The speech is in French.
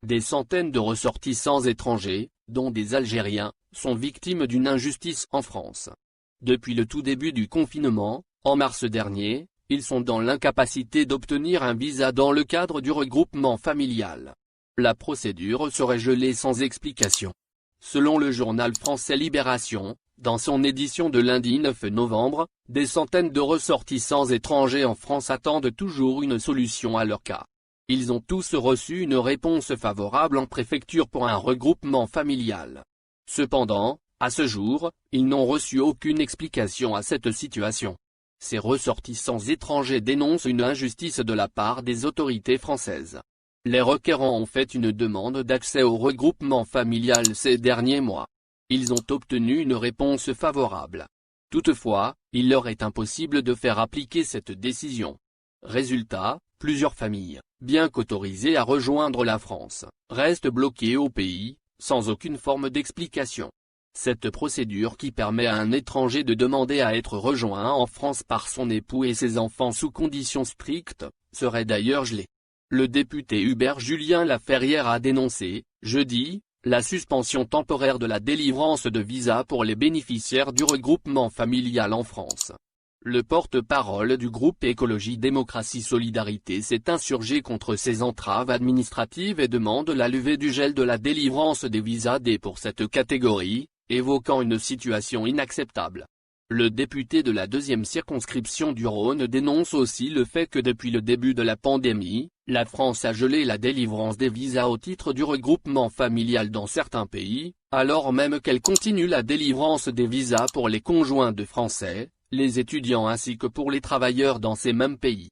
Des centaines de ressortissants étrangers, dont des Algériens, sont victimes d'une injustice en France. Depuis le tout début du confinement, en mars dernier, ils sont dans l'incapacité d'obtenir un visa dans le cadre du regroupement familial. La procédure serait gelée sans explication. Selon le journal français Libération, dans son édition de lundi 9 novembre, des centaines de ressortissants étrangers en France attendent toujours une solution à leur cas. Ils ont tous reçu une réponse favorable en préfecture pour un regroupement familial. Cependant, à ce jour, ils n'ont reçu aucune explication à cette situation. Ces ressortissants étrangers dénoncent une injustice de la part des autorités françaises. Les requérants ont fait une demande d'accès au regroupement familial ces derniers mois. Ils ont obtenu une réponse favorable. Toutefois, il leur est impossible de faire appliquer cette décision. Résultat, plusieurs familles, bien qu'autorisées à rejoindre la France, restent bloquées au pays, sans aucune forme d'explication. Cette procédure qui permet à un étranger de demander à être rejoint en France par son époux et ses enfants sous conditions strictes, serait d'ailleurs gelée. Le député Hubert Julien Laferrière a dénoncé, jeudi, la suspension temporaire de la délivrance de visas pour les bénéficiaires du regroupement familial en France. Le porte-parole du groupe Écologie Démocratie Solidarité s'est insurgé contre ces entraves administratives et demande la levée du gel de la délivrance des visas D pour cette catégorie, évoquant une situation inacceptable. Le député de la 2e circonscription du Rhône dénonce aussi le fait que depuis le début de la pandémie, la France a gelé la délivrance des visas au titre du regroupement familial dans certains pays, alors même qu'elle continue la délivrance des visas pour les conjoints de Français, les étudiants ainsi que pour les travailleurs dans ces mêmes pays.